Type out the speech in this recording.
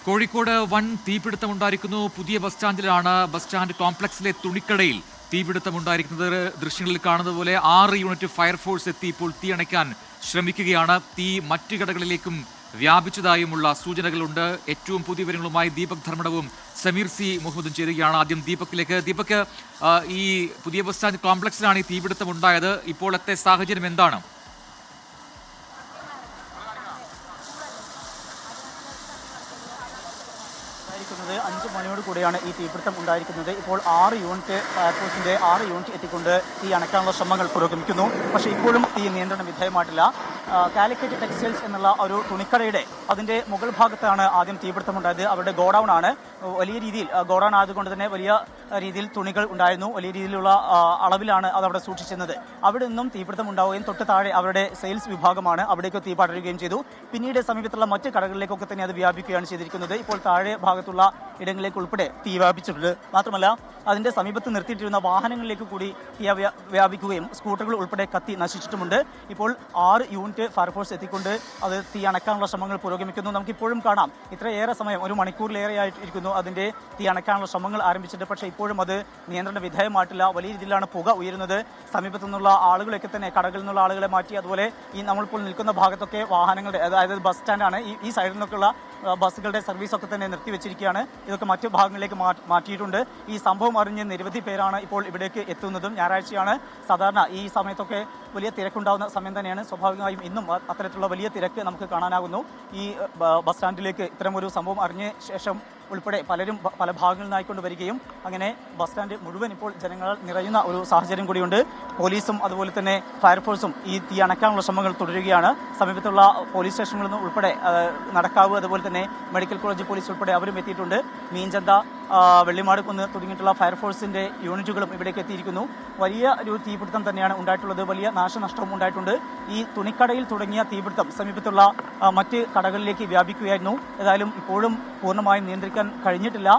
കോഴിക്കോട് വൻ തീപിടുത്തമുണ്ടായിരിക്കുന്നു. പുതിയ bus സ്റ്റാൻഡിലാണ്, bus stand കോംപ്ലക്സിലെ തുണിക്കടയിൽ തീപിടുത്തമുണ്ടായിരിക്കുന്നത്. ദൃശ്യങ്ങളിൽ കാണുന്നത് പോലെ 6 യൂണിറ്റ് ഫയർഫോഴ്സ് എത്തി ഇപ്പോൾ തീ അണയ്ക്കാൻ ശ്രമിക്കുകയാണ്. തീ മറ്റു കടകളിലേക്കും വ്യാപിച്ചതായുമുള്ള സൂചനകളുണ്ട്. ഏറ്റവും പുതിയ വിവരങ്ങളുമായി ദീപക് ധർമ്മടവും സമീർ സി മുഹമ്മദും ചേരുകയാണ്. ആദ്യം ദീപക്കിലേക്ക്. ദീപക്, ഈ പുതിയ ബസ് സ്റ്റാൻഡ് കോംപ്ലക്സിലാണ് ഈ തീപിടുത്തമുണ്ടായത്. ഇപ്പോഴത്തെ സാഹചര്യം എന്താണ്? 5 മണിയോട് കൂടിയാണ് ഈ തീപിടുത്തം ഉണ്ടായിരിക്കുന്നത്. ഇപ്പോൾ 6 യൂണിറ്റ് ഫയർഫോഴ്സിന്റെ 6 യൂണിറ്റ് എത്തിക്കൊണ്ട് തീ അണയ്ക്കാനുള്ള ശ്രമങ്ങൾ പുരോഗമിക്കുന്നു. പക്ഷേ ഇപ്പോഴും തീ നിയന്ത്രണ വിധേയമായിട്ടില്ല. കാലിക്കറ്റ് ടെക്സ്റ്റൈൽസ് എന്നുള്ള ഒരു തുണിക്കടയുടെ അതിന്റെ മുകൾ ഭാഗത്താണ് ആദ്യം തീപിടുത്തമുണ്ടായത്. അവരുടെ ഗോഡൌൺ ആണ്. വലിയ രീതിയിൽ ഗോഡൌൺ ആയതുകൊണ്ട് തന്നെ വലിയ രീതിയിൽ തുണികൾ ഉണ്ടായിരുന്നു. വലിയ രീതിയിലുള്ള അളവിലാണ് അത് അവിടെ സൂക്ഷിച്ചിരുന്നത്. അവിടെ നിന്നും തീപിടുത്തം ഉണ്ടാവുകയും തൊട്ട് താഴെ അവരുടെ സെയിൽസ് വിഭാഗമാണ്, അവിടേക്ക് തീ പടരുകയും ചെയ്തു. പിന്നീട് സമീപത്തുള്ള മറ്റ് കടകളിലേക്കൊക്കെ തന്നെ അത് വ്യാപിക്കുകയാണ് ചെയ്തിരിക്കുന്നത്. ഇപ്പോൾ താഴെ ഭാഗത്തുള്ള ഇടങ്ങളിലേക്ക് ഉൾപ്പെടെ തീ വ്യാപിച്ചിട്ടുണ്ട്. മാത്രമല്ല അതിന്റെ സമീപത്ത് നിർത്തിയിട്ടിരുന്ന വാഹനങ്ങളിലേക്ക് കൂടി തീ വ്യാപിക്കുകയും സ്കൂട്ടറുകൾ ഉൾപ്പെടെ കത്തി നശിച്ചിട്ടുമുണ്ട്. ഇപ്പോൾ 6 യൂണിറ്റ് ഫയർഫോഴ്സ് എത്തിക്കൊണ്ട് അത് തീ അണക്കാനുള്ള ശ്രമങ്ങൾ പുരോഗമിക്കുന്നു. നമുക്കിപ്പോഴും കാണാം, ഇത്രയേറെ സമയം, 1 മണിക്കൂറിലേറെ ആയിരിക്കുന്നു അതിന്റെ തീ അണക്കാനുള്ള ശ്രമങ്ങൾ ആരംഭിച്ചിട്ട്. പക്ഷേ ഇപ്പോഴും അത് നിയന്ത്രണ വിധേയമായിട്ടില്ല. വലിയ രീതിയിലാണ് പുക ഉയരുന്നത്. സമീപത്തു നിന്നുള്ള ആളുകളൊക്കെ തന്നെ കടകളിൽ നിന്നുള്ള ആളുകളെ മാറ്റി, അതുപോലെ ഈ നമ്മളിപ്പോൾ നിൽക്കുന്ന ഭാഗത്തൊക്കെ വാഹനങ്ങളുടെ, അതായത് ബസ് സ്റ്റാൻഡാണ്, ഈ സൈഡിൽ നിന്നൊക്കെയുള്ള ബസ്സുകളുടെ സർവീസൊക്കെ തന്നെ നിർത്തിവെച്ചിരിക്കുകയാണ്. ഇതൊക്കെ മറ്റു ഭാഗങ്ങളിലേക്ക് മാറ്റിയിട്ടുണ്ട്. ഈ സംഭവം അറിഞ്ഞ് നിരവധി പേരാണ് ഇപ്പോൾ ഇവിടേക്ക് എത്തുന്നതും. ഞായറാഴ്ചയാണ്, സാധാരണ ഈ സമയത്തൊക്കെ വലിയ തിരക്കുണ്ടാകുന്ന സമയം തന്നെയാണ്. സ്വാഭാവികമായും ഇന്നും അത്തരത്തിലുള്ള വലിയ തിരക്ക് നമുക്ക് കാണാനാകുന്നു. ഈ ബസ് സ്റ്റാൻഡിലേക്ക് ഇത്തരമൊരു സംഭവം അറിഞ്ഞ ശേഷം ഉൾപ്പെടെ പലരും പല ഭാഗങ്ങളിൽ നിന്നായിക്കൊണ്ട് വരികയും അങ്ങനെ ബസ് സ്റ്റാൻഡ് മുഴുവൻ ഇപ്പോൾ ജനങ്ങൾ നിറയുന്ന ഒരു സാഹചര്യം കൂടിയുണ്ട്. പോലീസും അതുപോലെ തന്നെ ഫയർഫോഴ്സും ഈ തീ അണയ്ക്കാനുള്ള ശ്രമങ്ങൾ തുടരുകയാണ്. സമീപത്തുള്ള പോലീസ് സ്റ്റേഷനുകളിൽ നിന്ന് ഉൾപ്പെടെ നടക്കാവ്, അതുപോലെ തന്നെ മെഡിക്കൽ കോളേജ് പോലീസ് ഉൾപ്പെടെ അവരും എത്തിയിട്ടുണ്ട്. മീൻചന്ത, വെള്ളിമാട് കുന്ന് തുടങ്ങിയിട്ടുള്ള ഫയർഫോഴ്സിന്റെ യൂണിറ്റുകളും ഇവിടേക്ക് എത്തിയിരിക്കുന്നു. വലിയ ഒരു തീപിടുത്തം തന്നെയാണ് ഉണ്ടായിട്ടുള്ളത്. വലിയ നാശനഷ്ടവും ഉണ്ടായിട്ടുണ്ട്. ഈ തുണിക്കടയിൽ തുടങ്ങിയ തീപിടുത്തം സമീപത്തുള്ള മറ്റ് കടകളിലേക്ക് വ്യാപിക്കുകയായിരുന്നു. ഏതായാലും ഇപ്പോഴും പൂർണ്ണമായും നിയന്ത്രിക്കാൻ കഴിഞ്ഞിട്ടില്ല.